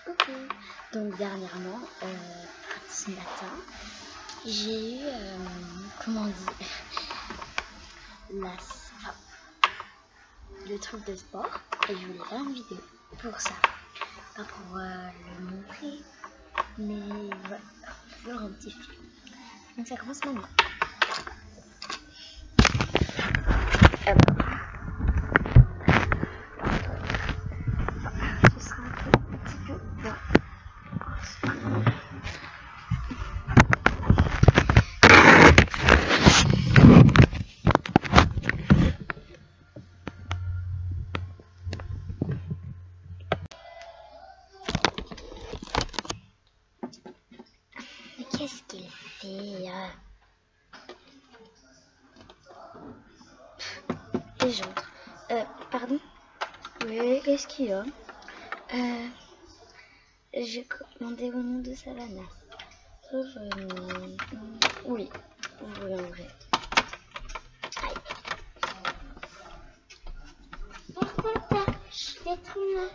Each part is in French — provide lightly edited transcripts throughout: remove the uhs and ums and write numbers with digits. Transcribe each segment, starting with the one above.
Ok. Donc dernièrement, ce matin, j'ai eu, comment on dit, le truc de sport, et je voulais faire une vidéo pour ça. Pas pour le montrer, mais voilà, faire un petit film. Donc ça commence maintenant. Ce sera un petit peu bon. Mais qu'est-ce qu'il fait Les gens. Pardon? Oui, qu'est-ce qu'il y a? J'ai commandé au nom de Savannah. Oui, vous pouvez ouvrir. Aïe. Je vais trop mal.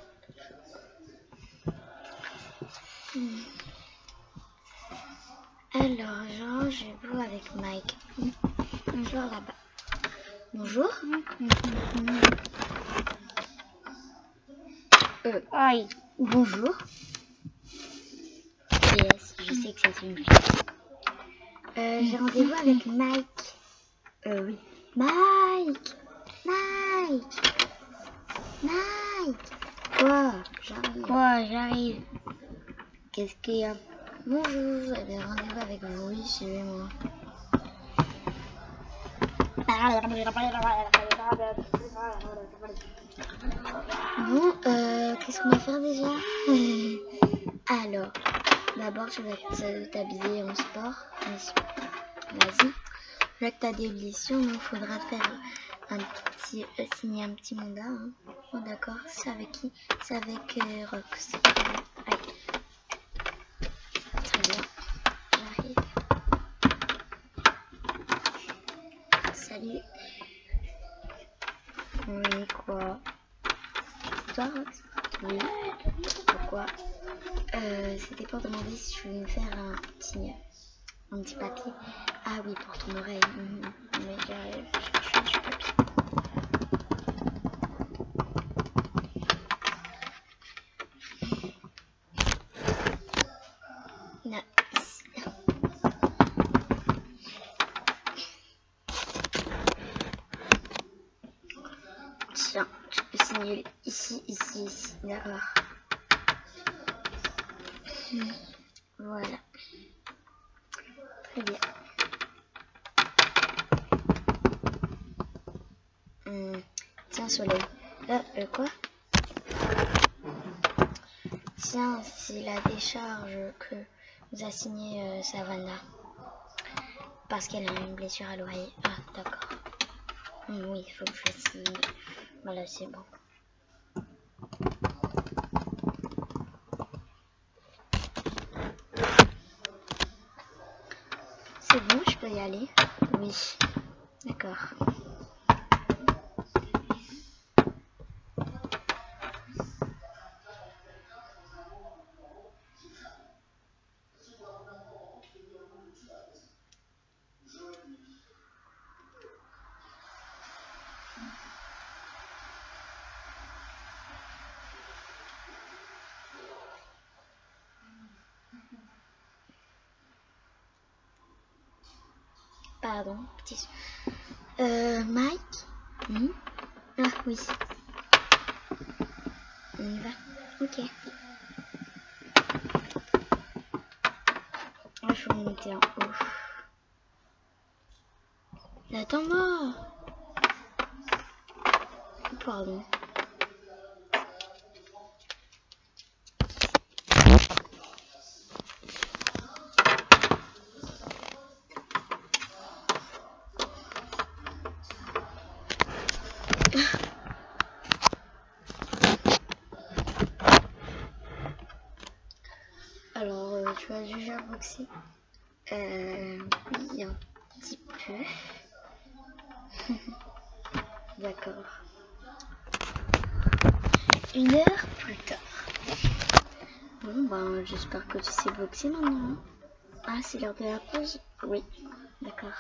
Alors, genre, je joue avec Mike. Bonjour là-bas. Bonjour. Aïe. Bonjour. Yes, je sais que c'est une fille. J'ai rendez-vous avec Mike. Oui. Mike. Quoi, j'arrive. Qu'est-ce qu'il y a? Bonjour, j'avais rendez-vous avec vous. Oui, suivez-moi. Bon, qu'est-ce qu'on va faire déjà? Alors, d'abord, tu vas t'habiller en sport. Vas-y. Là que tu as des blessures, il faudra faire signer un petit mandat. Hein. Oh, d'accord, c'est avec qui? C'est avec Rox. Allez. Très bien. J'arrive. Salut. Oui, quoi? Toi, Rox? Oui. Pourquoi? C'était pour demander si je voulais me faire un petit papier. Ah oui, pour ton oreille. Mais j'arrive, je fais du papier. Nice. Tiens, tu peux signer ici. D'accord. Voilà. Très bien. Tiens, Soleil. Quoi? Tiens, c'est la décharge que nous a signé Savannah. Parce qu'elle a une blessure à l'oreille. Ah, d'accord. Oui, il faut que je signe. Voilà, c'est bon. C'est bon, je peux y aller? Oui. D'accord. Pardon, petit. Mike? Ah oui. On y va? Ok. Il faut monter en haut. Attends-moi. Pardon. Alors, tu as déjà boxé? Oui, un petit peu. D'accord. 1 heure plus tard. Bon, ben, j'espère que tu sais boxer maintenant. Ah, c'est l'heure de la pause? Oui, d'accord.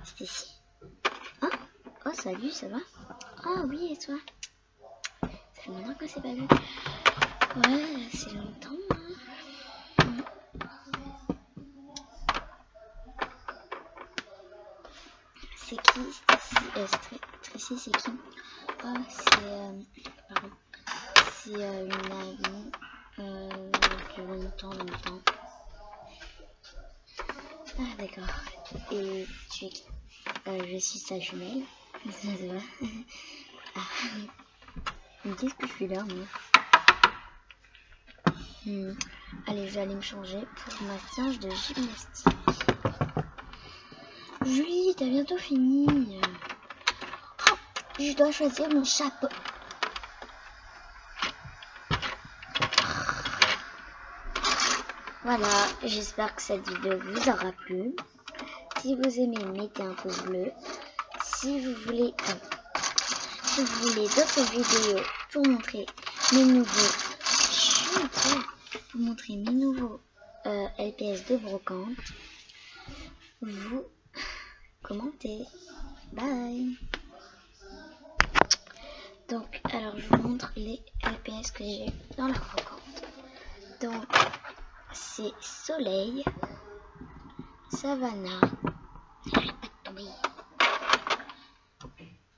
C'est ici. Ah, oh, salut, ça va? Ah oui, et toi? Ça fait longtemps que c'est pas vu. Ouais, c'est longtemps. Hein. C'est qui? Tracy, c'est qui? Oh, pardon. C'est une amie de longtemps. Ah, d'accord. Et tu es qui? Je suis sa jumelle. Ça se voit. Ah. Mais qu'est-ce que je fais là, moi? Allez, je vais aller me changer pour ma séance de gymnastique. Julie, t'as bientôt fini. Oh, je dois choisir mon chapeau. Voilà, j'espère que cette vidéo vous aura plu. Si vous aimez, mettez un pouce bleu. Si vous voulez d'autres vidéos pour montrer mes nouveaux LPS de brocante, vous commentez. Bye. Donc, alors je vous montre les LPS que j'ai dans la brocante. Donc, c'est Soleil, Savannah,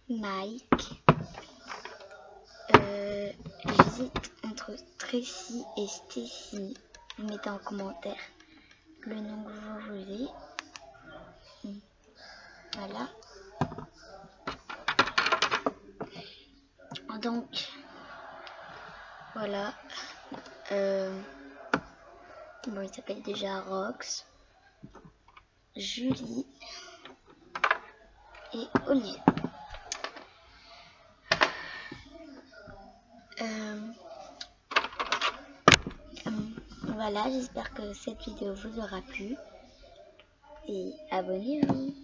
Mike, j'hésite entre Tracy et Stacy. Vous mettez en commentaire le nom que vous voulez. Voilà. Donc, voilà. Bon, il s'appelle déjà Rox, Julie et Olivier. Voilà, j'espère que cette vidéo vous aura plu et abonnez-vous.